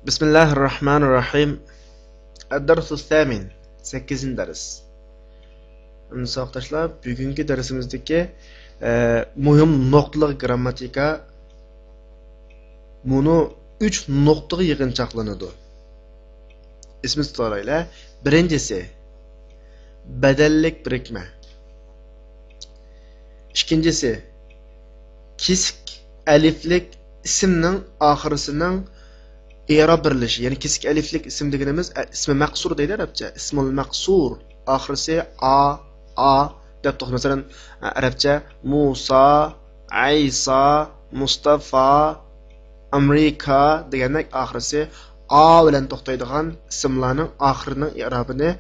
Bismillahirrahmanirrahim. Ad-darsu thamin. 8. ders. Arkadaşlar, bugünkü dersimizdeki mühim noktalık grammatika bunu 3 noktaga yig'inchoqlanadi. İsmi tutarıyla birincisi bedellik birikme. İkincisi kesik eliflik isimning oxirisining i'rob birlishi, ya'ni kesik eliflik isim deganimiz ismi maqsur deydi arabcha. İsmul maqsur oxirisi a deb to'xtab, masalan arabcha Musa, Isa, Mustafa, Amerika degandek oxirisi a bilan to'xtaydigan ismlarning oxirining i'robini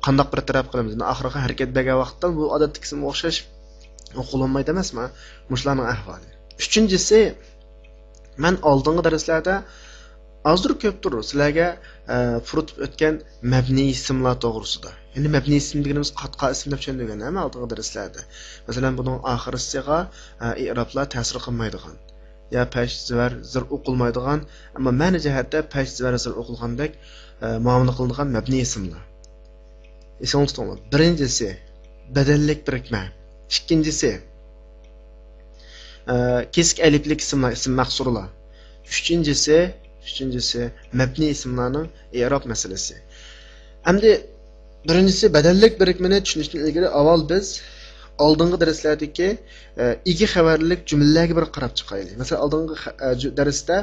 qandoq bir taraf qilamiz? Oxiriga harakat bergan vaqtda bu odatdagi ismga o'xshash o'qilinmaydi emasmi? Mushlarning ahvoli. Uchinchisi, men oldingi darslarda azdir ko'pdir sizlarga furitib o'tgan mabniy ismlar to'g'risida. Ya'ni mabniy ism deganimiz qatqa ism deb tushungan, ham oldingi darslarda. Masalan, buning oxirisiga i'roblar ta'sir qilmaydigan, ya pash zar zir o'qilmaydigan, ammo ma'ni jihatda pash zar zir o'qilgandek muomala qilinadigan mabniy ismlar. Esingizda tutinglar. Birinchisi badallik birikma. Ikkinchisi kesik eliflik ismlar, ism maqsurlar. Üçüncüsü mabni isimlarning i'rob masalasi. Endi birinchisi badallik birikmani tushunishdan ilgari avval biz oldingi darslardagi ikki xabarlik jumlalarga bir qarab chiqaylik. Masalan, oldingi darsda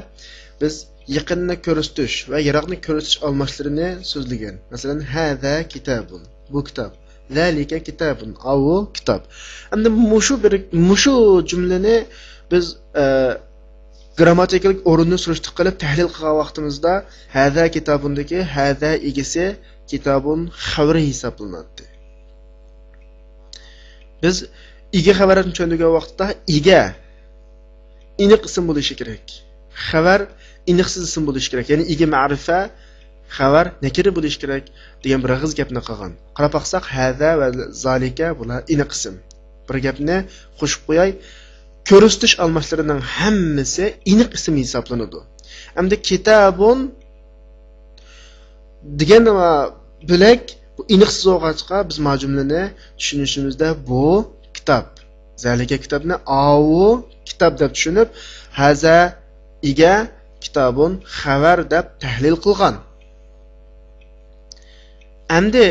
biz yaqinni ko'rsatish va yiroqni ko'rsatish almashlarini so'zlagan. Masalan, hada kitabun, bu kitob. Zalika kitabun, avu kitob. Endi mushu jumlani biz grammatikalik o'rinni surishtiq qilib tahlil qilgan vaqtimizda hada kitabundagi hada egisi kitabun xabari hisoblanadi. Biz ega xabarini tushunadigan vaqtda ega iniq ism bo'lishi kerak. Xabar iniqsiz ism bo'lishi kerak. Ya'ni ega ma'rifa, xabar nakira bo'lishi kerak degan bir g'iz gapni qilgan. Qarab baqsaq hada va zalika bular iniq ism. Bir gapni qo'shib qo'yay. Ko'rsatish almashlarining hammasi iniq ism hisoblanadi. Hamda kitabun degan bilak bu iniqsiz o'g'achqa biz majumlani tushunishimizda bu kitob. Zalika kitobni avu kitob deb tushunib, haza iga kitabun xabar deb tahlil qilgan. Hamda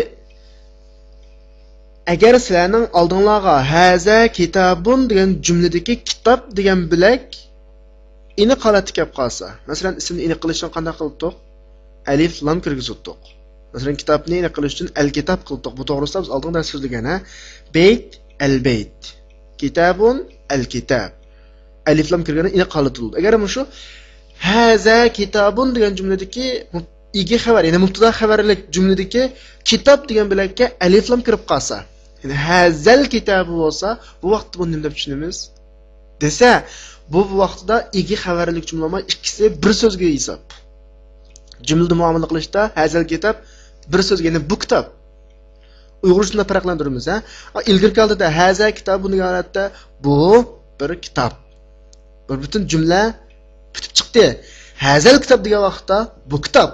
agar sizlarning oldinglarga haza kitabun degan jumladagi kitob degan bilak iniq holatga kelib qolsa, masalan ismni iniq qilish uchun qanday qildik? Alif lam kirgizdik. Masalan kitobni iniq qilish uchun al-kitob qildik. Bu to'g'risida biz oldinda so'zlagan, bayt al-bayt, kitabun al-kitob. Alif lam kirgani iniq holatda. Agar shu haza kitabun degan jumladagi igi xabar, ya'ni mubtada xabarlik jumladagi kitob degan bilakka alif lam kirib qolsa, ya'ni hazal kitobi bo'lsa, bu vaqtda buni nima deb tushunamiz? Desa, bu vaqtda igi xabarlik jumlama ikkisi bir so'zga hisob. Jumlada muomala qilishda hazal kitob bir so'zga, ya'ni bu kitob. Uyg'urchada farqlantiramiz, ha? Ilgirki oldida haza kitob degan holatda bu bir kitob. Bir butun jumla bitib chiqdi. Hazal kitob degan vaqtda bu kitob.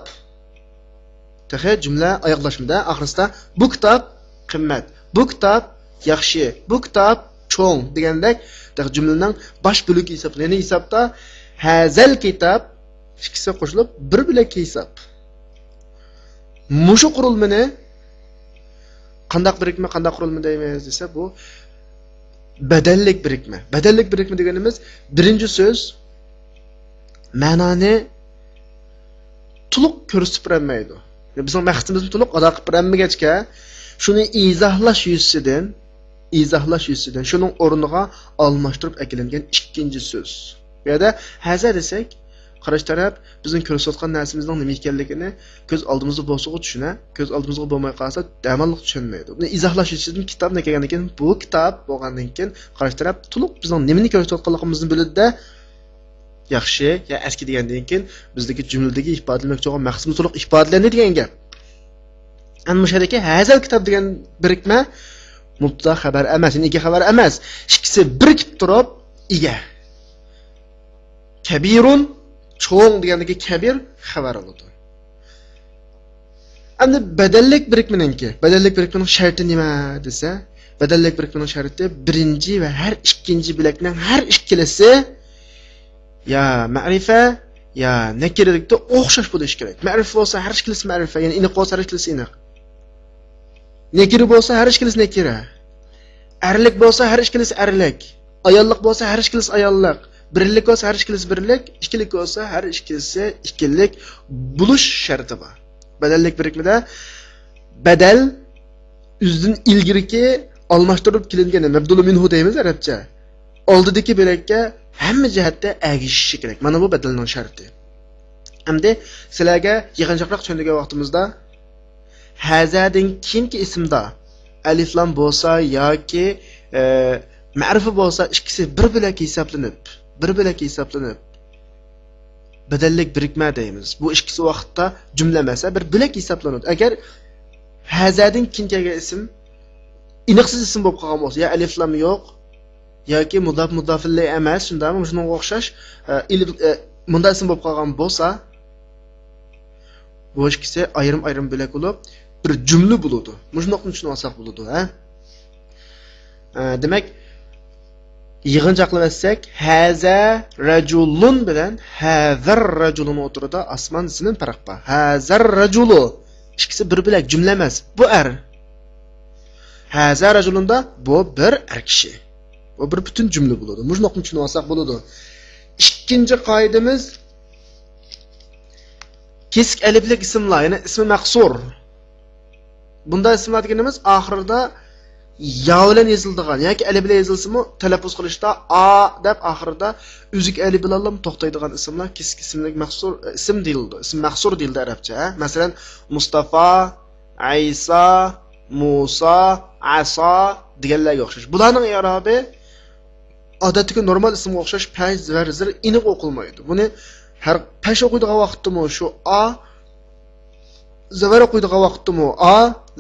Tahi jumla oyoqlashmada oxirisida bu kitob qimmat, bu kitob yaxshi, bu kitob cho'ng degandek jumlaning bosh bo'lagi hisoblanadi. Hisobda hazal kitob ikkisi qo'shilib bir bo'lakka hisob. Mushu qurilmani qandaq birikma, qandaq qurilma deymiz desa, bu badallik birikma. Badallik birikma deganimiz birinchi so'z ma'noni to'liq ko'rsatib bermaydi. Bizning maqsadimiz to'liq ado qilib bermagachga, shuni izohlash yuzidan shuning o'rniga almashtirib akilingan ikkinchi so'z. Bu yerda haza desak, qarash taraf bizning ko'rsatgan narsamizning nima ekanligini ko'z oldimizda bo'lsa-ku tushuna, ko'z oldimizda bo'lmay qolsa, damalliq tushunmaydi. Buni izohlash yuzidan kitobni kelgandan keyin bu kitob bo'lgandan keyin qarash taraf to'liq bizning nimani ko'rsatganligimizni biladi. Yaxshi ya eski degandan keyin bizdagi jumladagi ifodalamoqchi bo'lgan maqsadimiz to'liq ifodalandi degan gap. Ana mushadagi hazal kitob degan birikma mubtada xabar emas, ya'ni ikki xabar emas. Ikkisi birikib turib ega. Kabirun cho'ng degandagi kabir xabar oladi. Endi badallik birikmaning sharti nima desa, badallik birikmaning sharti birinchi va har ikkinchi bilakning har ikkilisi ya ma'rifa ya nakiralikda o'xshash bo'lishi kerak. Ma'rifa bo'lsa har ikkilisi ma'rifa, ya'ni iniq bo'lsa har ikkilisi iniq. Nakira bo'lsa har ikkilisi nakira. Erlik bo'lsa har ikkilisi erlik. Ayollik bo'lsa har ikkilisi ayollik. Birlik bo'lsa har ikkilisi birlik, ikkilik bo'lsa har ikkilisi ikkilik bo'lish sharti bor. Badallik birikmada badal o'zidan ilgiriki almashtirib kelingan mabdul minhu deymiz arabcha. Oldidagi bilakka hamma jihatda agishishi kerak. Mana bu badalning sharti. Endi sizlarga yig'inchoqroq tushuntirgan vaqtimizda hazadin kimki ismda alif lam bo'lsa yoki ma'rifa bo'lsa ikkisi bir bilak hisoblanib badallik birikma deymiz. Bu ikkisi vaqtda jumla emas, bir bilak hisoblanadi. Agar hazadin kinkaga ism iniqsiz ism bo'lib qolgan bo'lsa, ya alif lam yo'q yoki mudofilli emas, shundami? Shunga o'xshash bunda ism bo'lib qolgan bo'lsa, bu ikkisi ayrim bilak bo'lib bir jumla bo'ladi. Shundoqni tushunib olsak bo'ladi, ha? Demak, yig'inchoqlasak haza rajulun bilan hazar rajulun o'tirida osmon ismin farq bor. Hazar rajulu ikkisi bir bilak jumla emas, bu er. Haza rajulunda bu bir er kishi. Bu bir butun jumla bo'ladi. Shundoqni tushunib olsak bo'ladi. Ikkinchi qoidamiz kesik aliflik ismlar, ya'ni ismi maqsur. Bunda ismlar deganimiz oxirida ya bilan yoziladigan yoki alif bilan yozilsa-mu talaffuz qilishda a deb oxirida uzik alif bilan to'xtaydigan ismlar kesik ismlik maqsur ism deyildi. Ism maqsur deyildi arabcha. Masalan, Mustafa, Aysa, Musa, Asa deganlarga o'xshash. Bularning i'robi odatdagi normal ismga o'xshash paj va zir iniq o'qilmaydi. Buni har paj o'qiydigan vaqtda shu a zavar o'qiydigan vaqtda a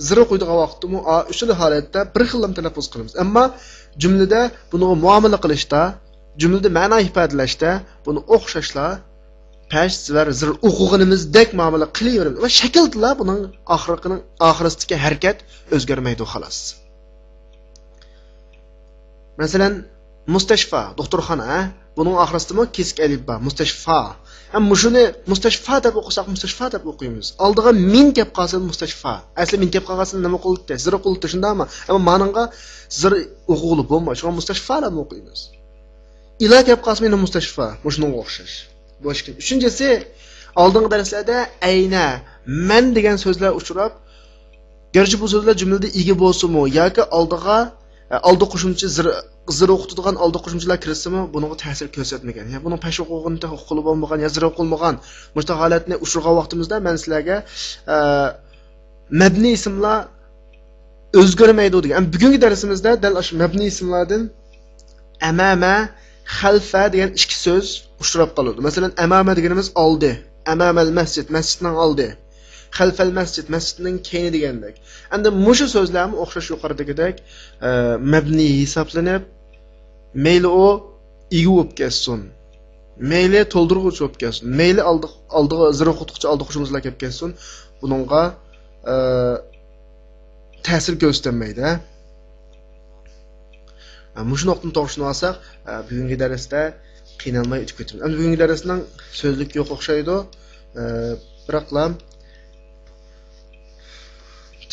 zir o'qiydigan vaqtda a uchala holatda bir xil talaffuz qilamiz. Ammo jumlada buni muomala qilishda, jumlada ma'no ifodalashda buni o'xshashlar paj zavar zir o'qiganimizdek muomala qilaveramiz. Va shaklda buning oxirisidagi harakat o'zgarmaydi xolos. Masalan, mustashfa, doktorxona, buning oxirisida kesik alif bor, mustashfa. Ammo shuni mustashfa deb o'qisak, mustashfa deb o'qiymiz. Oldiga min kelib qolsa mustashfa. Asli min kelib qolsa nima qildi? Zir qildi shundami? Ammo ma'noga zir o'qilib bo'lmaydi. Shuni mustashfa deb o'qiymiz. Ila kelib qolsa meni mustashfa, shunga o'xshash. Bu ishki. Uchinchisi, oldingi darslarda ayna, man degan so'zlar uchrab, garchi bu so'zlar jumlada ega bo'lsa-mu yoki oldi qo'shimcha zir o'qitadigan oldi qo'shimchalar kirsimi, bunga ta'sir ko'rsatmagan. Ya buning pash o'qig'inda o'qilib bo'lmagan, ya zir o'qilmagan. Mushta holatni ushurgan vaqtimizda men sizlarga mabni ismlar o'zgarmaydi degan. Bugungi darsimizda dal shu mabni ismlardan amama, xalfa degan ikki so'z uchrab qoladi. Masalan, amama deganimiz oldi. Amamal masjid, masjidning oldi. Xalfal masjid, masjidning keyni degandek. Endi mushu so'zlarni o'xshash yuqoridagidek mabni hisoblanib, mayli u igi bo'lib ketsin, mayli to'ldiruvchi bo'lib ketsin, mayli oldiga zir o'qituvchi oldi qo'shimchalar kelib ketsin, buningga ta'sir ko'rsatmaydi. Mushu nuqtani to'g'ri olsak, bugungi darsda qiynalmay o'tib ketamiz. Endi bugungi darsning so'zlik yo'q o'xshaydi. Biroqlam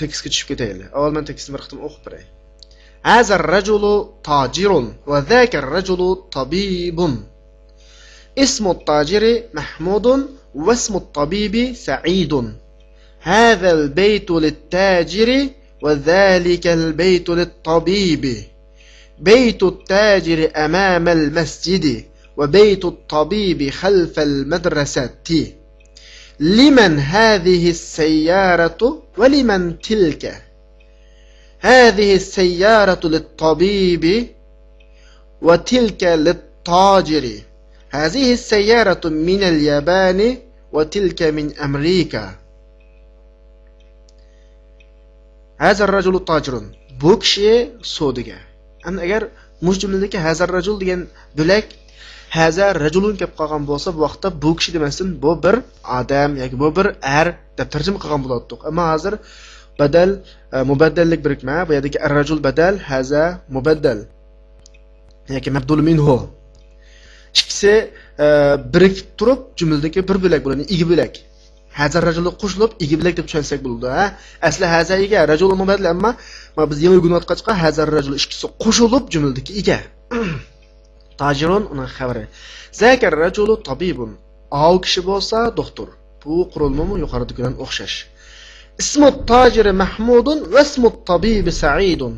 tekstga tushib ketaylik. Avval men tekstni bir qitim o'qib beray. Hazar rajulu tajirun va zakar rajulu tabibun. Ismu at-tajiri Mahmudun va ismu at-tabibi Sa'idun. Hadha al-baytu lit-tajiri wa dhalika al-baytu lit-tabibi. Baytu at-tajiri amama al-masjidi wa baytu at-tabibi khalfa al-madrasati. لمن هذه السيارة ولمن تلك؟ هذه السيارة للطبيب وتلك للتاجر. هذه السيارة من اليابان وتلك من أمريكا. هذا الرجل تاجر. Bu kishi sodiga. Endi agar mush jumladagi hazar rajul degan bo'lak haza rajulun deb qolgan bo'lsa, bu vaqtda bu kishi demasdan bu bir odam yoki bu bir er deb tarjima qilgan bo'lardik. Ammo hozir badal mubaddallik birikma, bu yerdagi ar-rajul badal, haza mubaddal yoki mabdul minhu. İkisi birikib turib jumladagi bir bo'lak bo'ladi, ikki bo'lak. Haza rajul qo'shilib ikki bo'lak deb tushunsak bo'ladi, ha? Asli haza ega rajul mubaddal, ammo biz yangi o'rganayotgancha haza rajul ikkisi qo'shilib jumladagi ega. Tajirun uning xabari. Zakar rajulu tabibun. Av kishi bo'lsa doktor. Bu qurilma yuqoridagidan o'xshash. İsmu tajir Mahmudun ve ismu tabibi Sa'idun.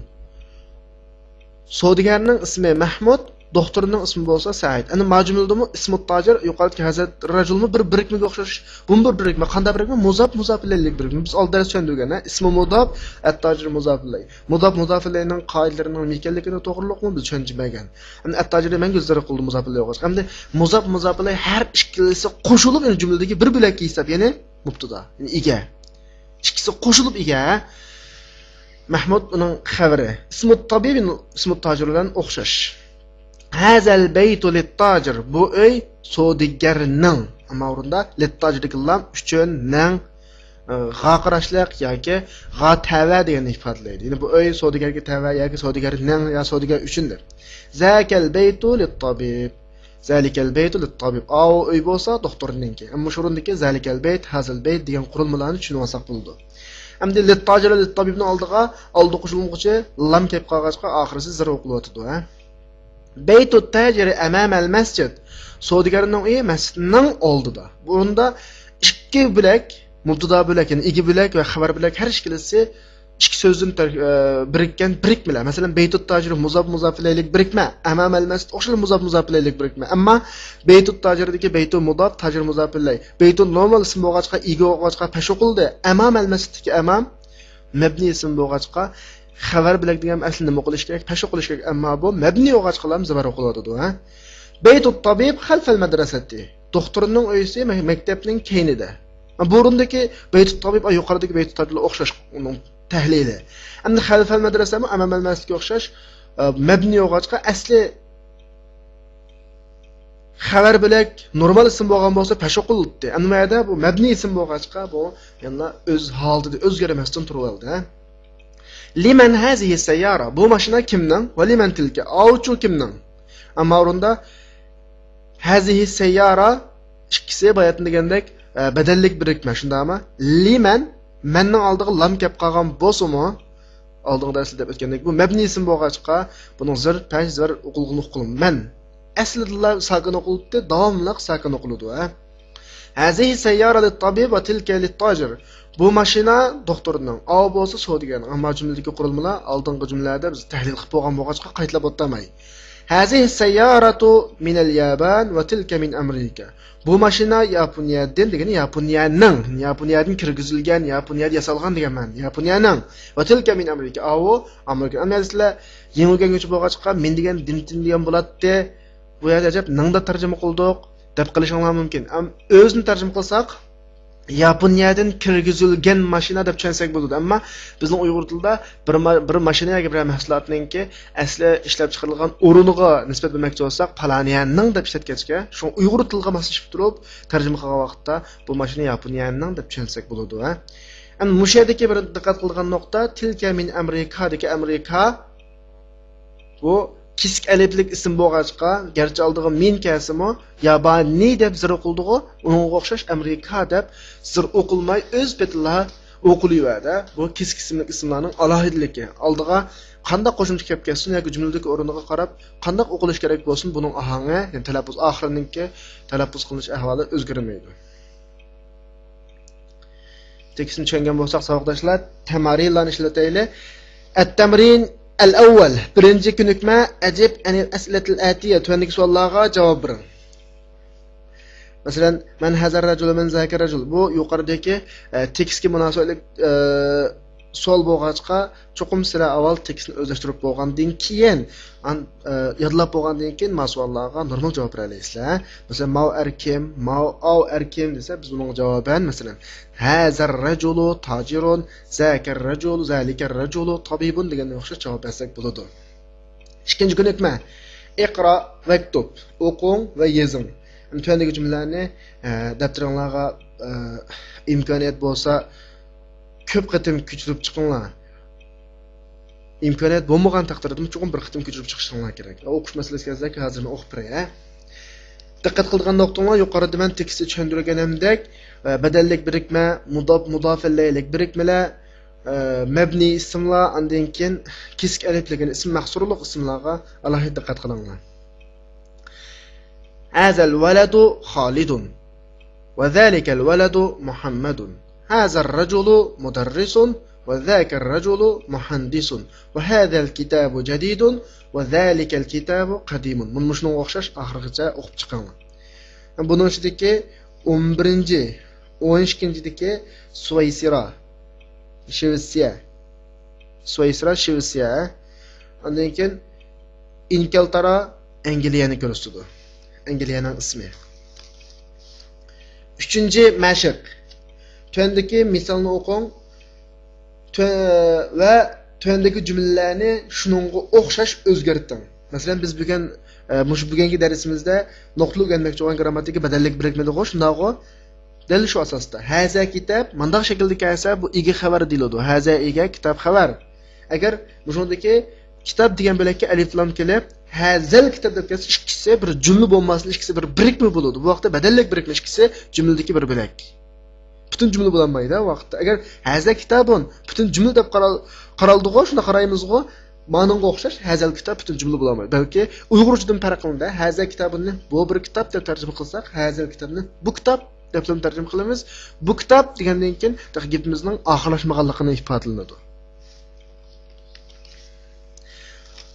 Sodigarning ismi Mahmud, doktorning ismi bo'lsa Sa'id. Ana majmuldimi ismu tajir yuqoridagi hazrat rajulmi bir birikmaga o'xshash. Bu bir birikma, qanday birikma? Muzaf ilaylik birikma. Biz oldin tushundik ana. Ismi mudaf, at-tajir muzaf ilay. Mudaf ilayning qoidalarining ekanligini to'g'riliqmi biz tushunmagan. Ana at-tajir men gözlari qildi muzaf ilay o'xshash. Hamda muzaf ilay har ikkisi qo'shilib jumladagi bir bo'lakka hisob, ya'ni mubtada, ya'ni ega. İkisi qo'shilib ega. Mahmud uning xabari. Ismu tabib ismu tajir bilan o'xshash. Hazal baytu lit-tajir. Bu uy sodigarning. Ammo o'rinda lit-tajirlik lam uchun nang g'aqirashliq yoki g'atava degan ifodalaydi. Ya'ni bu uy sodigarga tava yoki sodigarning yo sodigar uchundir. Zakal baytu lit-tabib. Zalikal baytu lit-tabib. Aw uy bo'lsa doktorninki. Ammo shu o'rindagi zalikal bayt, hazal bayt degan qurilmalarni tushunib olsak bo'ldi. Hamda lit-tajir lit-tabibning oldi qo'shilmoqchi lam kelib qolgachqa oxirisi zir o'qilyotdi, ha. Baytut tajiri amamal masjid. Sodigarning uyi masjidning oldida. Bu o'rinda ikki bo'lak, mubtada bo'lak, ya'ni ikki bo'lak va xabar bo'lak har ikkisi ikki so'zdan birikkan birikmalar. Masalan, baytut tajiri muzaf ilaylik birikma, amamal masjid o'xshal muzaf ilaylik birikma. Ammo baytut tajirdagi baytu mudaf, tajir muzaf ilay. Baytun normal ism bo'lg'achqa, ega bo'lg'achqa pesh o'qildi. Amamal masjiddagi amam mabni ism bo'lg'achqa xabar bilak degan asli nima qilish kerak? Pesh o'qilish kerak, ammo bu mabni o'g'achqalam zabar o'qiladi, ha. Baytut tabib xalfal madrasati. Doktorning uyisi maktabning keynida. Bu o'rindagi baytut tabib yuqoridagi baytut tabibga o'xshash uning tahlili. Endi xalfal madrasami amamal masjidga o'xshash mabni o'g'achqa asli xabar bilak normal ism bo'lgan bo'lsa pesh o'qildi. Endi bu yerda bu mabni ism bo'lg'achqa bu yana o'z holida o'zgarmasdan turib oldi, ha. Liman hazihi sayyara? Bu mashina kimning? Va liman tilka? Avchu kimning? Ammo o'rinda hazihi sayyara ikkisi bayatni degandek badallik birikma, shundaymi? Liman manning oldiga lam kelib qolgan bo'lsa-mu, oldingi darsda deb o'tgandek bu mabni ism bo'lg'achqa buning zir pash zir o'qilgan man. Aslida sakin o'qildi, davomli sakin o'qiladi, ha. Hazihi sayyara lit-tabib va tilka lit-tajir. Bu mashina doktorning, av bo'lsa sodigarning. Ammo jumladagi qurilmalar oldingi jumlalarda biz tahlil qilib bo'lgan bo'lg'achqa qaytlab o'tmay. Hazihi sayyaratu min al-Yaban va tilka min Amerika. Bu mashina Yaponiyadan degani Yaponiyadan kirgizilgan, Yaponiyada yasalgan degan ma'no. Yaponiyaning va tilka min Amerika. Avu Amerika. Amazlar yengilganga bo'lg'achqa men degan din bo'ladi. Bu yerda ajab ningda tarjima qildik deb qilishingiz mumkin. O'zini tarjima qilsak Yaponiyadan kirgizilgan mashina deb tushunsak bo'ladi. Ammo bizning Uyg'ur tilida bir mashina yoki bir mahsulotningki asli ishlab chiqarilgan o'rniga nisbat bermoqchi bo'lsak, palaniyaning deb ishlatgachga, shu Uyg'ur tiliga moslashib turib tarjima qilgan vaqtda bu mashina Yaponiyaning deb tushunsak bo'ladi, ha. Endi mushadagi bir diqqat qilgan nuqta tilka min Amerikadagi Amerika bu kisk aliflik ism bo'lg'achqa, garchi oldiga min kasimi yabani deb zir o'qildi-ku, unga o'xshash Amerika deb zir o'qilmay o'z betilla o'qilayveradi. Bu kisk ismli ismlarning alohidligi. Oldiga qanday qo'shimcha kelib ketsin yoki jumladagi o'rniga qarab qanday o'qilish kerak bo'lsin, buning ohangi, ya'ni talaffuz oxirininki talaffuz qilish ahvoli o'zgarmaydi. Tekstni tushungan bo'lsak, saboqdoshlar, tamarinlarni ishlataylik. At-tamrin al-awwal. Birinchi ko'nikma ajib anil as'ilatil atiya. Tuandagi savollarga javob bering. Masalan, man hazar rajul man zakar rajul. Bu yuqoridagi tekstga munosabatli savol bo'lg'achqa, cho'qim sira avval tekstni o'zlashtirib bo'lgandan keyin, yodlab bo'lgandan keyin savollarga normal javob berasizlar. Masalan, mau erkim, mau av erkim desa, biz buning javoban masalan, hazar rajulu tajirun, zakar rajul, zalikar rajulu tabibun deganga o'xshash javob bersak bo'ladi. Ikkinchi ko'nikma iqra vaktub. O'qing va yezing. Tövəndəki cümlələrni dəftərinizə imkaniyat bo'lsa ko'p qatim ko'chirib chiqinglar. İmkaniyat bo'lmagan taqdirda chuqur bir qatim ko'chirib chiqishinglar kerak. O'qish masalasiga kelsak, hozir men o'qib beray. Diqqat qilgan nuqtalar yuqorida men tekstda tushuntirganimdek, badallik birikma, mudofillik birikmalar, mabni ismlar, undan keyin kesik aliflagan ism mahsurliq ismlarga alohida diqqat qilinglar. هذا الولد خالد وذلك الولد محمد هذا الرجل مدرس وذاك الرجل مهندس وهذا الكتاب جديد وذلك الكتاب قديم. Bunu şuna oxşaş axırıca oxub çıxanlar. Bunun içindeki 11-ci, 12-cideki Suvaysira, Şivsiya. Ondan keyin İngiltara, Angliyani görürsüdü. Angliyaning ismi. 3-ci məşq. Tövəndəki misalını oqun və tövəndəki cümlələrni şununğa oxşaş özgərtdin. Məsələn, biz bugünkü dərsimizdə nöqtəli öyrənməkçi olan qrammatik bədəllik birikmədə şundaqı dəlil şu əsasda. Həzə kitab mandaq şəkildə gəlsə bu igi xəbər deyilir. Həzə igi kitab xəbər. Əgər bundakı kitab degan böləkə alif lam kelib Həzəl kitab deb gəlsə ikkisi bir cümlə olmasın, ikkisi bir birikmə buludu. Bu vaxtda bədəllik birikmə ikkisi cümlədəki bir bölək. Bütün cümlə bulanmaydı o vaxtda. Əgər həzə kitabın bütün cümlə deb qaraldığı, şunda qaraymızğı manınğa oxşaş həzəl kitab bütün cümlə bulanmaydı. Bəlkə Uyğurcadan fərqlində həzə kitabını bu bir kitab deb tərcümə qılsaq, həzəl kitabını bu kitab deb tərcümə qılırıq. Bu kitab degəndən keyin təqdimimizin axırlaşmağanlığını ifadelanır.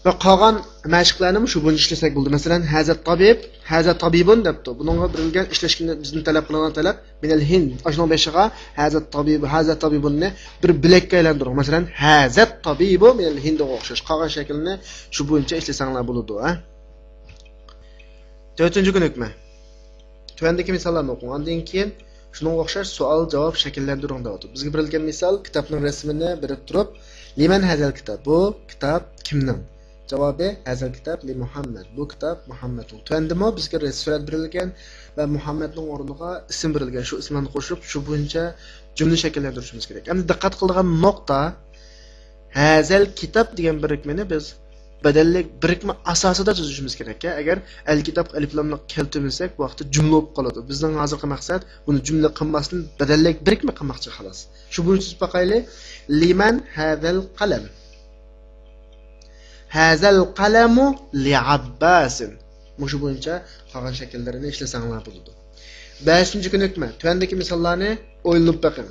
Və qalğan məşqlərni şu boyunca işləsək buldu. Məsələn, həzə tabibun debdi. Bununla birilgan işləşkini bizdən tələb qılınan tələb minəl hind. Aşının beşiğa həzə tabibunni bir biləkə aylandırıq. Məsələn, həzə tabibu minəl hindi oxşaş. Qalğan şəklini şu boyunca işləsənglər buludu. 4-cü gün hükmü. Tövəndəki misallarını oqun. Ondan keyin şunun oxşaş sual-cavab şəkilləndirin deyildi. Bizə birilgan misal kitabның rəsmini birib turib, liman həzəl kitab. Bu kitab kimnin? Cevabı Hazal kitab li Muhammed. Bu kitap Muhammed'un. Tövəndimi bizga surat berilgan və Muhammed'nin o'rniga ism berilgan. Shu ismlarni qo'shib, shu bo'yicha jumla shakllantirishimiz kerak. Endi diqqat qiladigan nuqta Hazal kitab degan birikmani biz badallik birikma asosida tuzishimiz kerak. Agar al kitab alif lamni keltirmasak, bu vaqtda jumla bo'lib qoladi. Bizning hozirgi maqsad buni jumla qilmasdan badallik birikma qilmoqchi xolos. Shu bo'yicha tuzib boqaylik. Liman hazal qalam. Hazal qalamu li Abbasin. Mushu bo'yicha qolgan shakllarini ishlasanglar bo'ladi. 5-chi kun hukmi. Tövəndəki misallarni o'ylanib baqing.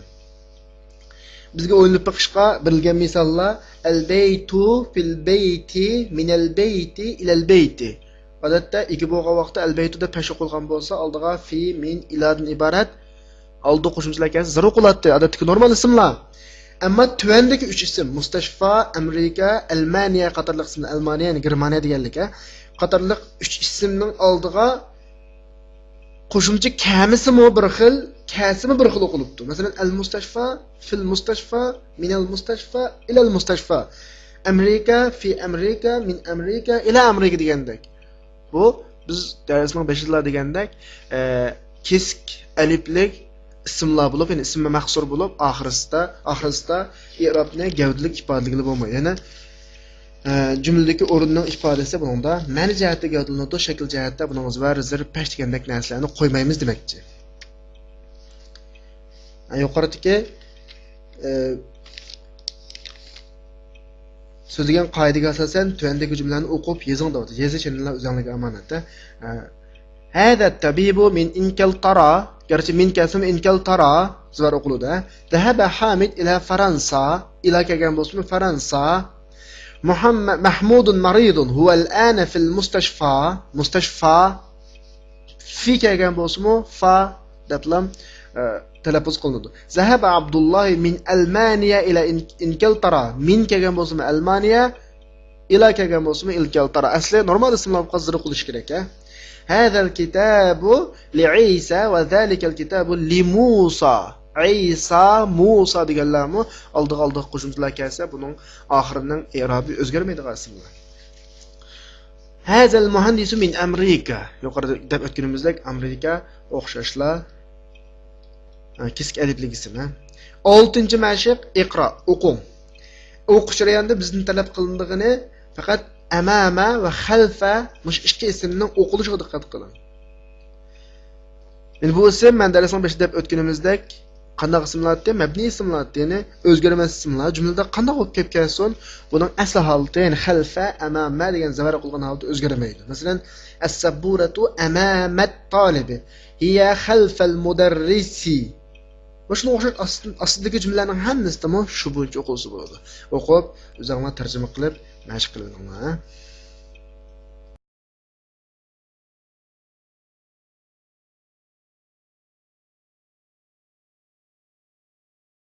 Bizga o'ylanib baqishqa berilgan misollar al-baytu fil bayti min al-bayti ila al-bayti. Odatda iki bo'lgan vaqtda al-baytu deb tashib qo'ygan bo'lsa, oldiga fi min iladan iborat oldi qo'shimchalar kelsa zarur qiladi. Odatdagi normal ismlar. Amma tövəndəki 3 isim Mustashfa, Amerika, Almaniya qatorliq ismlar, Almaniya, yəni Germaniya deganlik, qatorliq 3 ismning oldiga qo'shimcha kamisimi bir xil, kasimi bir xil o'qilibdi. Masalan, al-Mustashfa, fil Mustashfa, min al-Mustashfa ila al-Mustashfa. Amerika, fi Amerika, min Amerika ila Amerika degandek. Bu biz darsning 5-lar degandek, kesk aliflik ismlar bo'lib, ya'ni ismi mahsur bo'lib, oxirisida i'robni gavdalik ifodaligili bo'lmaydi. Ya'ni jumladagi o'rinning ifodasi bunda ma'ni jihatda gavdalanadi, shakl jihatda buning zir pash degandek narsalarni qo'ymaymiz demakchi. Yuqoridagi so'zlagan qoidaga asosan tuvandagi jumlalarni o'qib yozing deydi. Yozish o'zingizga omonatda. Hada tabibu min Ingiltara. Gerçi min kesim Ingiltara zvar o'qiladi. Zahaba Hamid ila Fransa. Ila kelgan bo'lsa Fransa. Mahmudun maridun huwa al-ana fil mustashfa. Mustashfa fi kelgan bo'lsa fa deblam talaffuz qilinadi. Zahaba Abdullah min Almaniya ila Ingiltara. Min kelgan bo'lsa Almaniya, ila kelgan bo'lsa Ingiltara. Asli normal ismlar qazir qilish kerak, هذا الكتاب لعيسى وذلك الكتاب لموسى. عيسى موسى deganlarmi oldiga qo'shimchalar kelsa, buning oxirining i'robi o'zgarmaydigan ismlar. Hazal muhandisu min Amerika. Yuqorida deb o'tganimizdek Amerika o'xshashlar. Kisk aliflik ism. 6-chi mashq iqro, o'qing. O'qish jarayonida bizning talab qilindigini faqat amama va xalfa mush ikki ismning o'qilishiga diqqat qiling. Endi bu ism men darsning boshida deb o'tganimizdek qanday ismlardir? Mabni ismlar, ya'ni o'zgarmas ismlar. Jumlada qanday bo'lib kelib kelsin, buning asl holati, ya'ni xalfa, amama degan zavar qilgan holda o'zgarmaydi. Masalan, as-sabburatu amamat talibi, hiya xalfal mudarrisi. Boshqa o'xshash aslidagi jumlalarning hammasida shu bo'yicha o'qilsa bo'ladi. O'qib, o'zingizga tarjima qilib, mashq qilinglar.